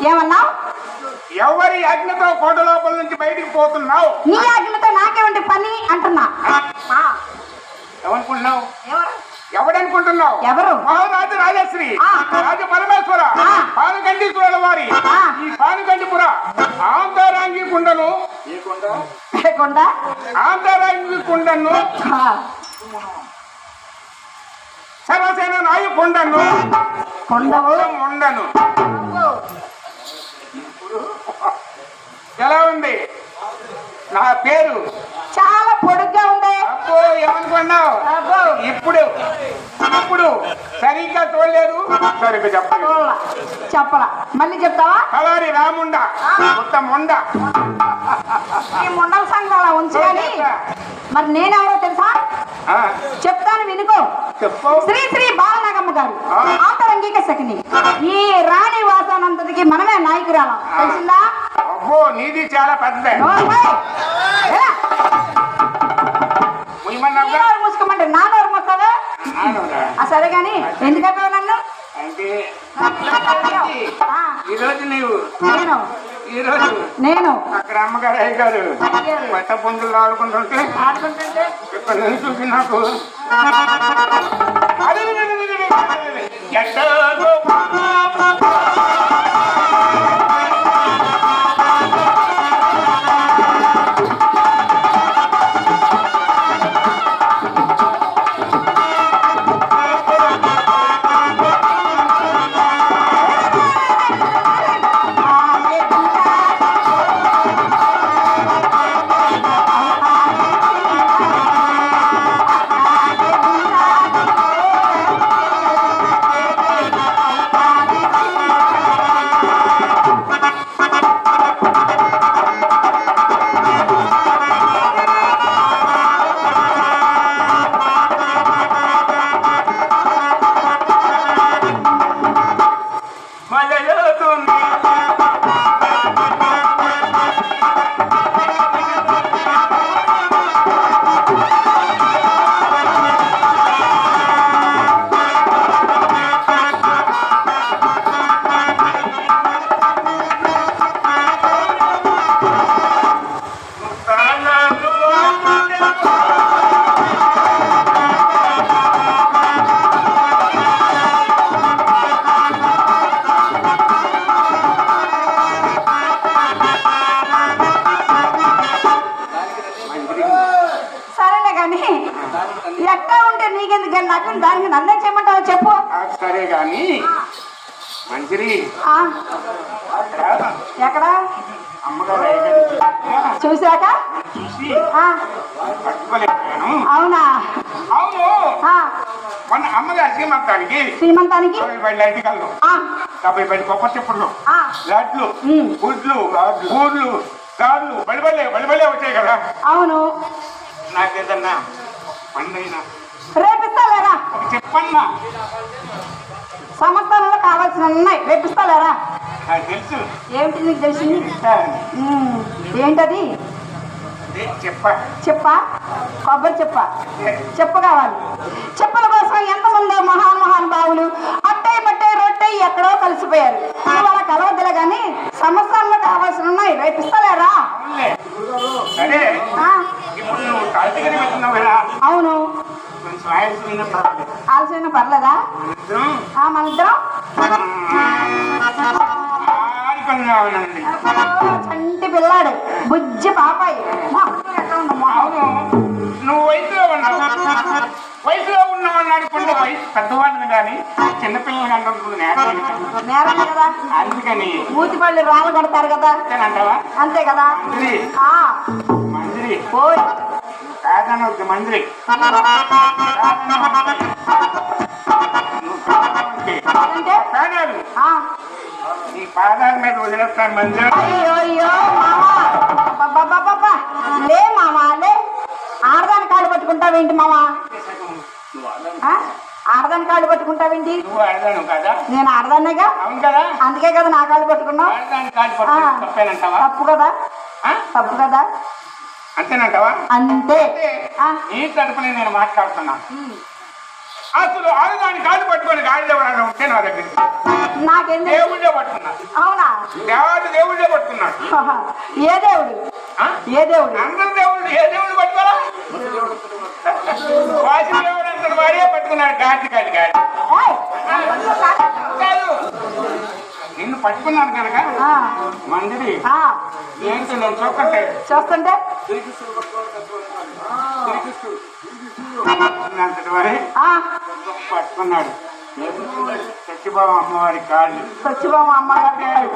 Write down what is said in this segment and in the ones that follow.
ఏమన్నావు? ఎవరి ఆజ్ఞతో కోట లోపల నుంచి బయటికి పోతున్నావు? నీ ఆజ్ఞతో నాకేమంటే పని అంటున్నా. ఏమనుకుంటున్నావు? ఎవడనుకుంటున్నావు? ఎవరు? మహారాజు రాజశ్రీ రాజ పరమేశ్వర పానుగండీశ్వరుల వారి ఈ పానుగండిపుర ఆంతరాంగి కుండను ఆంతరాంగి కుండను సర్వసేన నాయు కొండను ఉండను. ఎలా ఉంది నా పేరు? చాలా పొడుగ్గా ఉంది. అబ్బో ఏమనుకున్నావు? ఇప్పుడు ఇప్పుడు సరిగ్గా చూడలేదు. సరిగ్గా చెప్పలా మళ్ళీ చెప్తావా? అలారి రాముండ మొత్తం ఉండ ఈ ముండల సంఘం అలా ఉంచాలి. మరి నేనెవరో తెలుసా? చెప్తాను వినుకో. శ్రీ శ్రీ బాలనాగమ్మ గారు ఆంతరంగిక సఖిని. ఈ రాణి వాసానంతటికి మనమే నాయకురాలం, తెలిసిందా? అబ్బో నీది చాలా పెద్దదే. మూసుకోమంటే నా నోరు మూస్తావా? సరే గాని ఎందుకైపోయావు నన్ను? నేను అక్కడ అమ్మగారు అయ్యగారు పట్ట పుంజులు ఆడుకుంటుంటే ఇక్కడ నుంచి చూసి నాకు దానికి నన్నే చేయమంటావు చెప్పు. సరే గాని మంచిది ఎక్కడ అమ్మగారు చూసాక అవునా? అవును మన అమ్మగారు శ్రీమంతానికి 70 కొబ్బరి చెప్పులు లడ్లు గుడ్లు ఊర్లు గాడ్లు బలిబలే వచ్చాయి కదా. అవును నాకేదన్నా పండైనా రేపిస్తాలేరా? చెప్పన్నా సంవత్సరంలో కావాల్సిన ఉన్నాయి, రేపిస్తాలేరా? తెలుసు. ఏమిటి నీకు తెలిసింది? ఏంటది? చెప్పా కొబ్బరి చెప్ప కావాలి. చెప్పుల కోసం ఎంతమందో మహానుభావులు అట్టై మట్టై రొట్టై ఎక్కడో కలిసిపోయారు. వాళ్ళ కలవద్దులే గాని సంవత్సరంలో కావాల్సిన ఉన్నాయి, రేపిస్తాలేరా? అవును ఆలస్యమైనా పర్లేదా? మన ఇద్దరం చంటి పిల్లాడు బుజ్జి పాపాయి. నువ్వు వయసులో ఉన్నావని అనుకుంటే వయసు పెద్దవాడిని కానీ చిన్నపిల్లలు నేరం కదా, అందుకని మూతిపళ్ళు రాళ్ళు కొడతారు కదా, అంతే కదా. మందిరి పోయి కాదనొద్దు మందిరి పాదాల మీద వదిలేస్తాను మంజు. అయ్యో అయ్యో మామా, అబ్బబ్బబ్బబ్బబ్బా. లే మామా లే. ఆడదాని కాళ్ళు పట్టుకుంటావేంటి మామా? ఆ? ఆడదాని కాళ్ళు పట్టుకుంటావేంటి? నువ్వు ఆడదాను కదా? నేను ఆడదాన్నేగా. అవును కదా? అందుకే కదా నా కాళ్ళు పట్టుకున్నావు. ఆడదాని కాళ్ళు పట్టుకోవడం తప్పేనంటావా? తప్పు కదా? తప్పు కదా? అంతేనంటావా? అంతే. ఈ తరపున నేను మాట్లాడుతున్నా. అసలు ఆడదాని కాళ్ళు పట్టుకొని గాడిద ఎవరైనా ఉంటే నా దగ్గర నాకేం దేవుడే పట్టుకున్నా. అవునా? దేవుడే పట్టుకున్నాడు. ఏ దేవుడు? ఏ దేవుడు? అందరు దేవుడు. ఏ దేవుడు పట్టుకోరా? వాసి దేవుడు అంత వాడే పట్టుకున్నాడు. గాడి కాదు గాడి కాదు. నిన్ను పట్టుకున్నాను కనుక మందిరి ఏంటి నేను చూస్తుంటే పట్టుకున్నాడు. సత్యభామ అమ్మవారి కాళ్ళు. సత్యభామ అమ్మగారు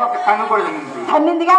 ఒక కన్ను కూడా అన్నిందిగా.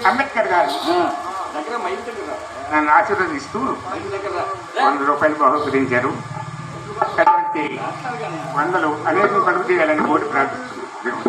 అంబేద్కర్ గారు నన్ను ఆశీర్వదిస్తూ 100 రూపాయలు బహుకరించారు. అటువంటి వందలు అనేకం కలుగు చేయాలని కోరి ప్రార్థిస్తున్నాను.